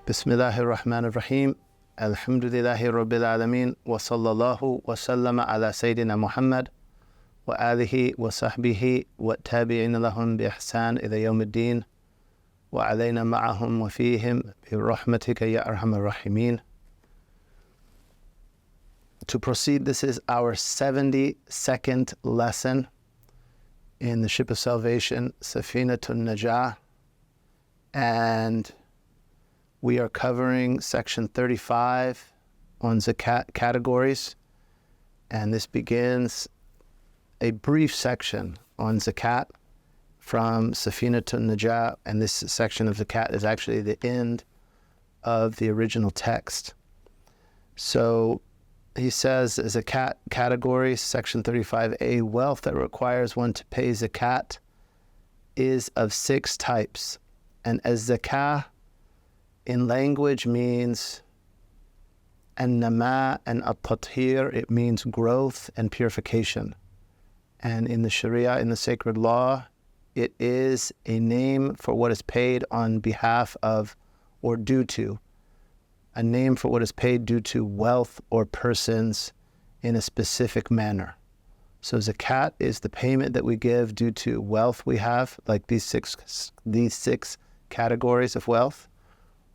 Bismillahir Rahmanir Rahim. Alhamdulillahi Rabbil Alameen. Wa sallallahu wa sallama ala Sayyidina Muhammad wa alihi wa sahbihi wa tabi'ina lahum bi ihsan ila yawmiddin wa alayna ma'ahum wa fihim bi rahmatika ya arhamar rahimin. To proceed, this is our 72nd lesson in the Ship of Salvation, Safinatun Najah, and we are covering section 35 on zakat categories, and this begins a brief section on zakat from Safinatun Najah, and this section of zakat is actually the end of the original text. So he says, zakat category, section 35a, wealth that requires one to pay zakat is of 6 types, and as zakah in language means an-nama and at-tathir, it means growth and purification. And in the Sharia, in the sacred law, it is a name for what is paid on behalf of or due to, a name for what is paid due to wealth or persons in a specific manner. So zakat is the payment that we give due to wealth we have, like these six categories of wealth,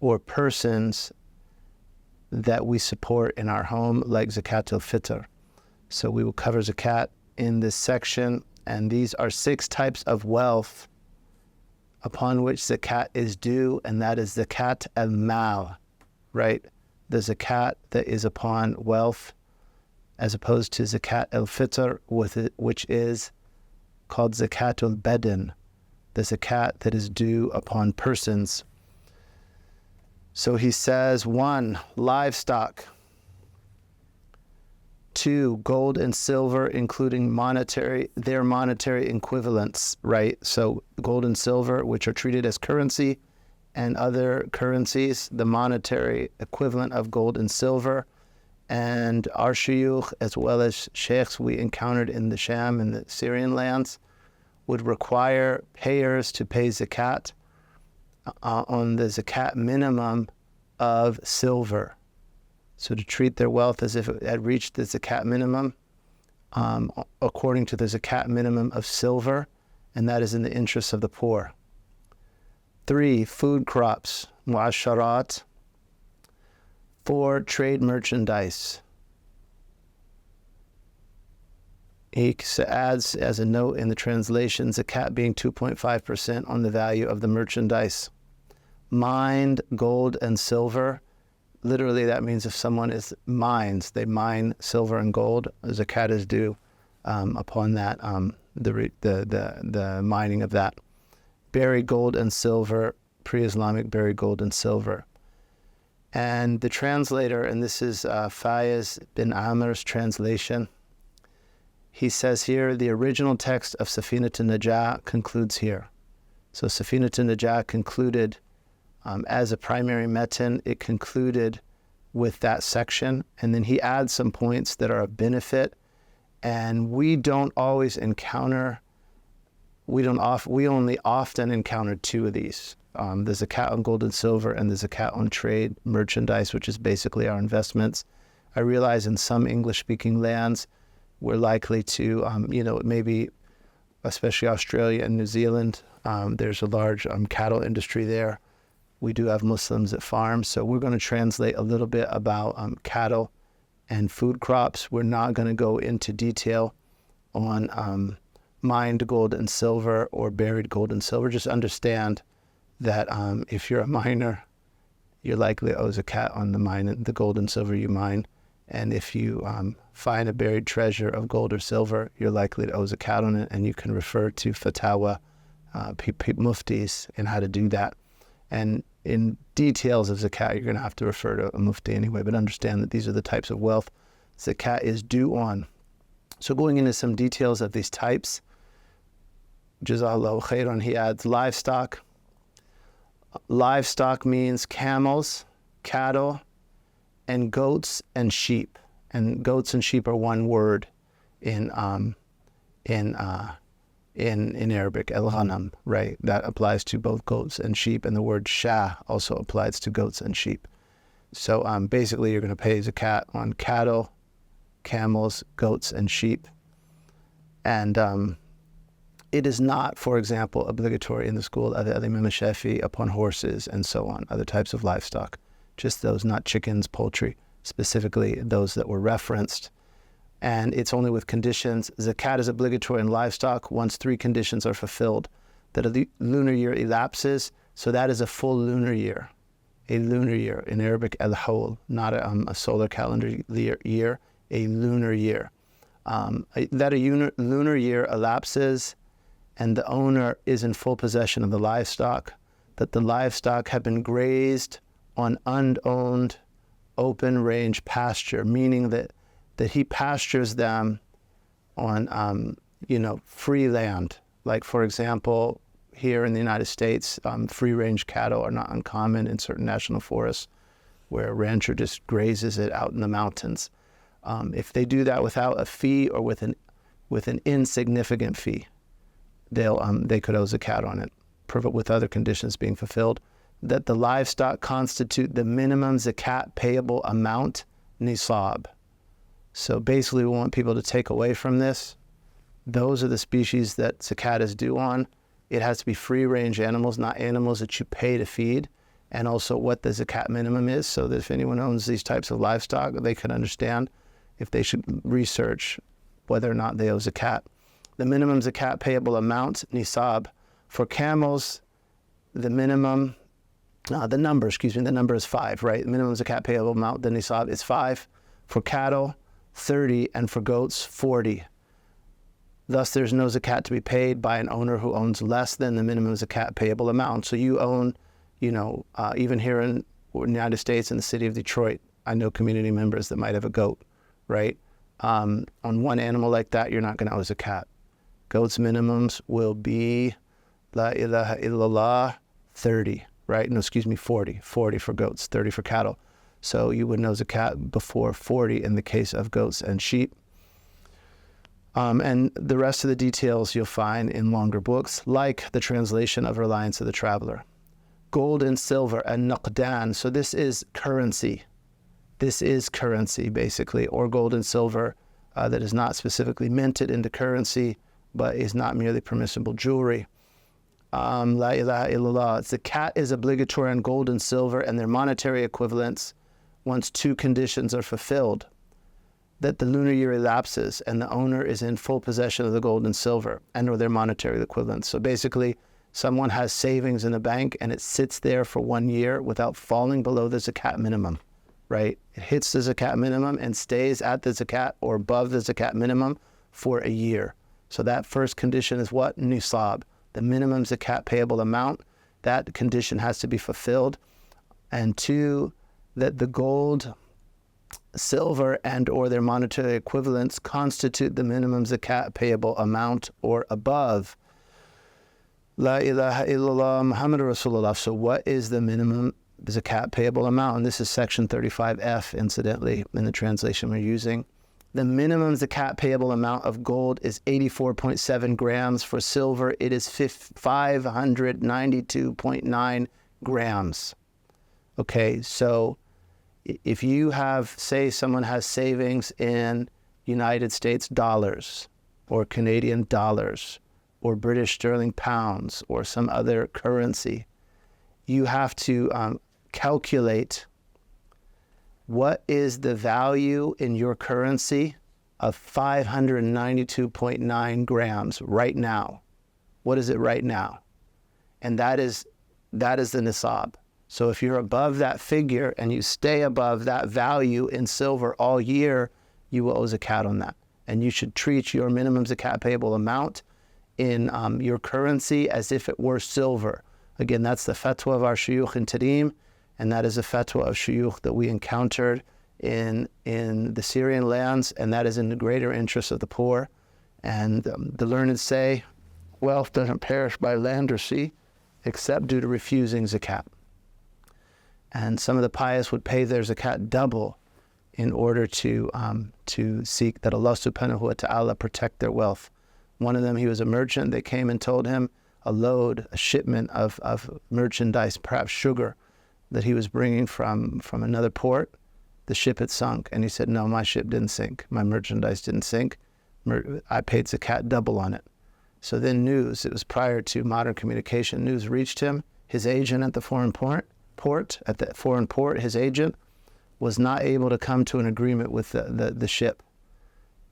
or persons that we support in our home, like zakat al-fitr. So we will cover zakat in this section, and these are 6 types of wealth upon which zakat is due, and that is zakat al-mal, right? The zakat that is upon wealth, as opposed to zakat al-fitr, which is called zakat al-badan, the zakat that is due upon persons. So he says, 1, livestock. 2, gold and silver, including their monetary equivalents, right? So gold and silver, which are treated as currency, and other currencies, the monetary equivalent of gold and silver. And our shuyukh, as well as sheikhs we encountered in the Sham and the Syrian lands, would require payers to pay zakat on the zakat minimum of silver. So to treat their wealth as if it had reached the zakat minimum, according to the zakat minimum of silver, and that is in the interests of the poor. 3, food crops, mu'asharat. 4, trade merchandise. He adds as a note in the translation, zakat being 2.5% on the value of the merchandise. Mined gold and silver, literally that means if someone they mine silver and gold, zakat is due upon that, the mining of that. Buried gold and silver, pre-Islamic buried gold and silver. And the translator, and this is Fayez bin Amir's translation, he says here, the original text of Safinatun Najah concludes here. So Safinatun Najah concluded as a primary metin, it concluded with that section, and then he adds some points that are of benefit, and we don't always encounter, we only often encounter 2 of these. The zakat on gold and silver and the zakat on trade merchandise, which is basically our investments. I realize in some English-speaking lands, we're likely to, maybe, especially Australia and New Zealand, there's a large cattle industry there. We do have Muslims that farm, so we're going to translate a little bit about cattle and food crops. We're not going to go into detail on mined gold and silver or buried gold and silver. Just understand that if you're a miner, you're likely to owe zakat on the gold and silver you mine. And if you find a buried treasure of gold or silver, you're likely to owe zakat on it, and you can refer to fatwa, muftis, and how to do that. And in details of zakat, you're going to have to refer to a mufti anyway, but understand that these are the types of wealth zakat is due on. So going into some details of these types, Jazakallahu khairan, he adds livestock. Livestock means camels, cattle, and goats and sheep. And goats and sheep are one word in in Arabic, el-ghanam, right? That applies to both goats and sheep, and the word shah also applies to goats and sheep. So basically you're going to pay zakat on cattle, camels, goats, and sheep. And it is not, for example, obligatory in the school of Imam Shafi'i upon horses and so on, other types of livestock. Just those, not chickens, poultry, specifically those that were referenced. And it's only with conditions. Zakat is obligatory in livestock once 3 conditions are fulfilled. That a lunar year elapses, so that is a full lunar year. A lunar year, in Arabic, al-hawl, not a solar calendar year, a lunar year. That a lunar year elapses and the owner is in full possession of the livestock, that the livestock have been grazed on unowned open range pasture, meaning that he pastures them on, free land. Like, for example, here in the United States, free-range cattle are not uncommon in certain national forests where a rancher just grazes it out in the mountains. If they do that without a fee or with an insignificant fee, they could owe zakat on it, with other conditions being fulfilled. That the livestock constitute the minimum zakat payable amount, nisab. So basically we want people to take away from this. Those are the species that zakat is due on. It has to be free-range animals, not animals that you pay to feed, and also what the zakat minimum is, so that if anyone owns these types of livestock, they can understand if they should research whether or not they owe zakat. The minimum zakat payable amount, nisab. For camels, the number is 5, right? The minimum zakat payable amount, the nisab, is 5. For cattle, 30, and for goats, 40. Thus, there's no zakat to be paid by an owner who owns less than the minimum zakat payable amount. So you own, even here in the United States, in the city of Detroit, I know community members that might have a goat, right? On one animal like that, you're not going to owe zakat. Goats' minimums will be, la ilaha illallah, 30, right? 40. 40 for goats, 30 for cattle. So you would know zakat before 40 in the case of goats and sheep. And the rest of the details you'll find in longer books, like the translation of Reliance of the Traveler. Gold and silver and naqdan. So this is currency. This is currency, basically, or gold and silver that is not specifically minted into currency, but is not merely permissible jewelry. La ilaha illallah. Zakat is obligatory on gold and silver and their monetary equivalents once 2 conditions are fulfilled. That the lunar year elapses and the owner is in full possession of the gold and silver and or their monetary equivalents. So basically, someone has savings in a bank and it sits there for 1 year without falling below the zakat minimum, right? It hits the zakat minimum and stays at the zakat or above the zakat minimum for a year. So that first condition is what? Nisab, the minimum zakat payable amount. That condition has to be fulfilled. And 2, that the gold, silver, and or their monetary equivalents constitute the minimum zakat payable amount or above. La ilaha illallah Muhammad Rasulullah. So what is the minimum zakat payable amount? And this is section 35F, incidentally, in the translation we're using. The minimum zakat payable amount of gold is 84.7 grams. For silver, it is 592.9 grams. Okay, so if you have, say someone has savings in United States dollars or Canadian dollars or British sterling pounds or some other currency, you have to calculate what is the value in your currency of 592.9 grams right now. What is it right now? And that is the nisab. So if you're above that figure and you stay above that value in silver all year, you will owe zakat on that. And you should treat your minimum zakat payable amount in your currency as if it were silver. Again, that's the fatwa of our shuyukh in Tarim, and that is a fatwa of shuyukh that we encountered in the Syrian lands, and that is in the greater interest of the poor. And the learned say, wealth doesn't perish by land or sea, except due to refusing zakat. And some of the pious would pay their zakat double in order to seek that Allah subhanahu wa ta'ala protect their wealth One of them, he was a merchant. They came and told him a shipment of merchandise, perhaps sugar, that he was bringing from another port. The ship had sunk. And he said, no, my ship didn't sink. My merchandise didn't sink. I paid zakat double on it. So then news, it was prior to modern communication, news reached him. His agent at the foreign port, his agent was not able to come to an agreement with the ship.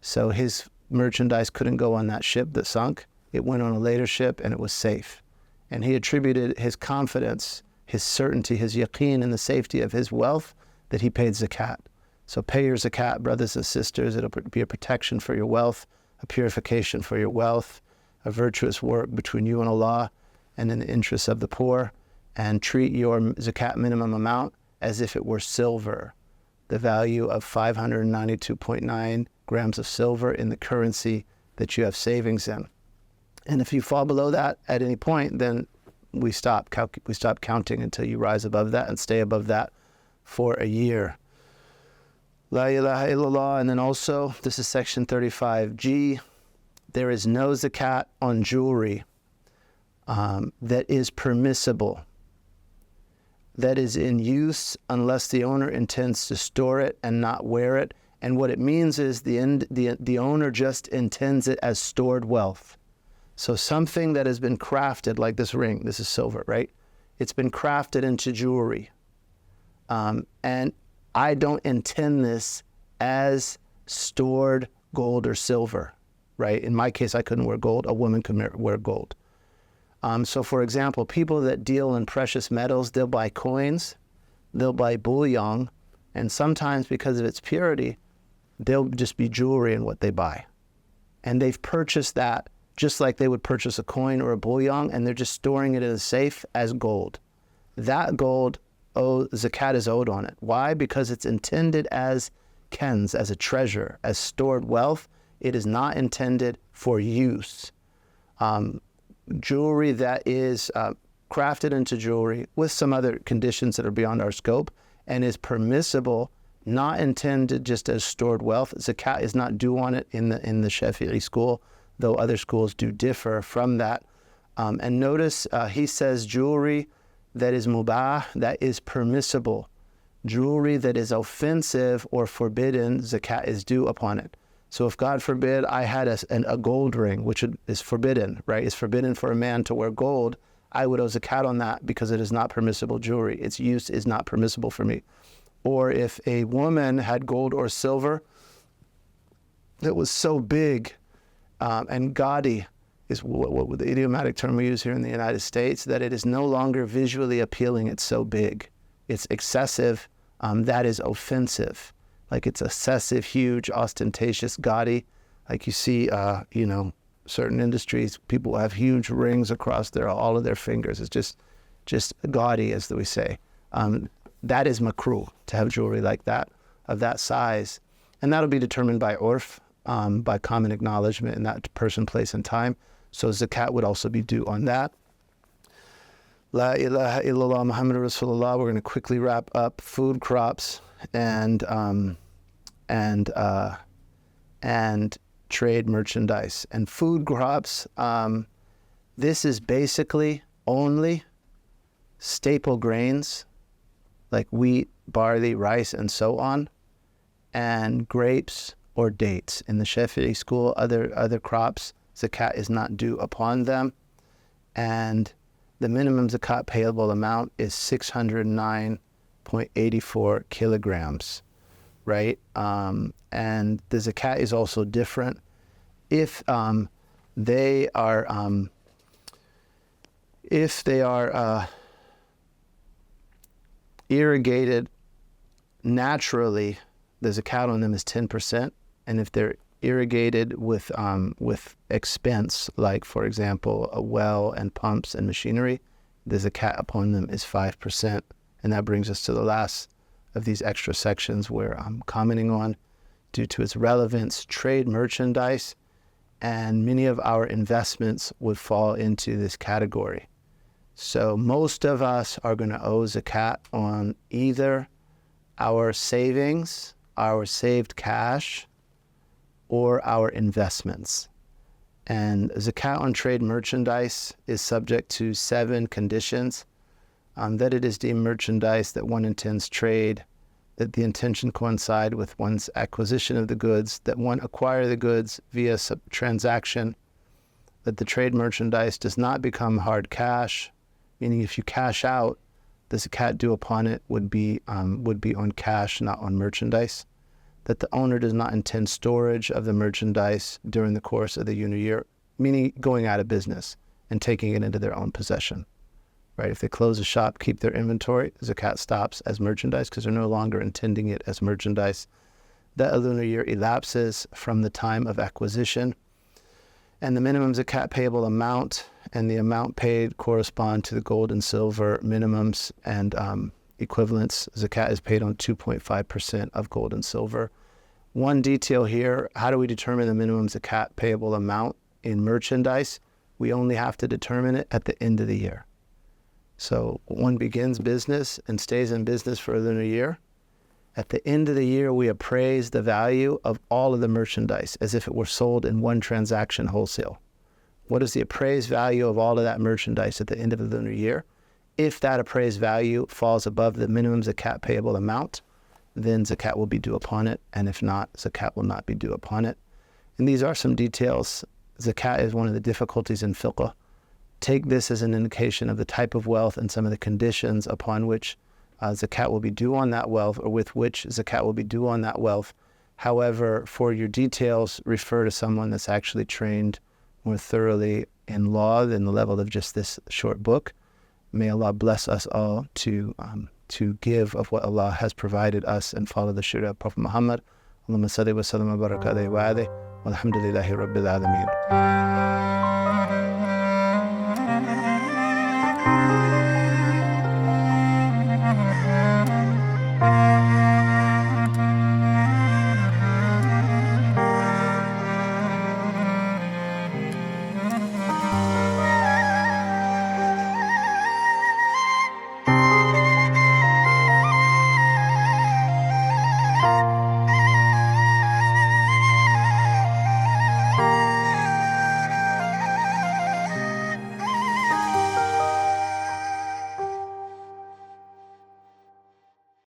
So his merchandise couldn't go on that ship that sunk. It went on a later ship and it was safe. And he attributed his confidence, his certainty, his yaqeen in the safety of his wealth that he paid zakat. So pay your zakat, brothers and sisters. It'll be a protection for your wealth, a purification for your wealth, a virtuous work between you and Allah and in the interests of the poor. And treat your zakat minimum amount as if it were silver, the value of 592.9 grams of silver in the currency that you have savings in. And if you fall below that at any point, then we stop counting until you rise above that and stay above that for a year. La ilaha illallah. And then also, this is section 35G, there is no zakat on jewelry that is permissible, that is in use unless the owner intends to store it and not wear it. And what it means is the owner just intends it as stored wealth. So something that has been crafted, like this ring, this is silver, right? It's been crafted into jewelry. And I don't intend this as stored gold or silver, right? In my case, I couldn't wear gold. A woman could wear gold. So for example, people that deal in precious metals, they'll buy coins, they'll buy bullion, and sometimes because of its purity, they'll just be jewelry in what they buy. And they've purchased that just like they would purchase a coin or a bullion, and they're just storing it in a safe as gold. That gold, zakat is owed on it. Why? Because it's intended as kenz, as a treasure, as stored wealth. It is not intended for use. Jewelry that is crafted into jewelry with some other conditions that are beyond our scope and is permissible, not intended just as stored wealth. Zakat is not due on it in the Shafi'i school, though other schools do differ from that. And notice he says jewelry that is mubah, that is permissible. Jewelry that is offensive or forbidden, zakat is due upon it. So if, God forbid, I had a gold ring, which is forbidden, right? It's forbidden for a man to wear gold. I would owe zakat on that because it is not permissible jewelry. Its use is not permissible for me. Or if a woman had gold or silver that was so big and gaudy, is what the idiomatic term we use here in the United States, that it is no longer visually appealing. It's so big. It's excessive. That is offensive. Like it's excessive, huge, ostentatious, gaudy. Like you see, certain industries, people have huge rings across all of their fingers. It's just gaudy, as we say. That is makruh, to have jewelry like that, of that size. And that'll be determined by urf, by common acknowledgement in that person, place, and time. So zakat would also be due on that. La ilaha illallah Muhammad Rasulullah. We're going to quickly wrap up food crops and trade merchandise. And food crops, this is basically only staple grains like wheat, barley, rice, and so on, and grapes or dates. In the Shafi'i school, other crops, zakat is not due upon them. And the minimum zakat payable amount is 609.84 kilograms, right? And the zakat is also different. If they are irrigated naturally, the zakat on them is 10%. And if they're irrigated with expense, like for example a well and pumps and machinery, the zakat upon them is 5%. And that brings us to the last of these extra sections where I'm commenting on, due to its relevance, trade merchandise, and many of our investments would fall into this category. So most of us are going to owe zakat on either our savings, our saved cash, or our investments. And zakat on trade merchandise is subject to 7 conditions. That it is deemed merchandise, that one intends trade, that the intention coincide with one's acquisition of the goods, that one acquire the goods via transaction, that the trade merchandise does not become hard cash, meaning if you cash out, the zakat due upon it would be on cash, not on merchandise, that the owner does not intend storage of the merchandise during the course of the lunar year, meaning going out of business and taking it into their own possession. Right? If they close a shop, keep their inventory, zakat stops as merchandise because they're no longer intending it as merchandise. That a lunar year elapses from the time of acquisition, and the minimum zakat payable amount and the amount paid correspond to the gold and silver minimums and equivalents. Zakat is paid on 2.5% of gold and silver. One detail here: how do we determine the minimum zakat payable amount in merchandise? We only have to determine it at the end of the year. So one begins business and stays in business for a lunar year. At the end of the year, we appraise the value of all of the merchandise as if it were sold in one transaction wholesale. What is the appraised value of all of that merchandise at the end of the lunar year? If that appraised value falls above the minimum zakat payable amount, then zakat will be due upon it. And if not, zakat will not be due upon it. And these are some details. Zakat is one of the difficulties in fiqh. Take this as an indication of the type of wealth and some of the conditions upon which zakat will be due on that wealth, or with which zakat will be due on that wealth. However, for your details, refer to someone that's actually trained more thoroughly in law than the level of just this short book. May Allah bless us all to give of what Allah has provided us and follow the Sharia of Prophet Muhammad. Allahumma salli wa sallam wa baraka alayhi wa alihi walhamdulillahi rabbil alameen.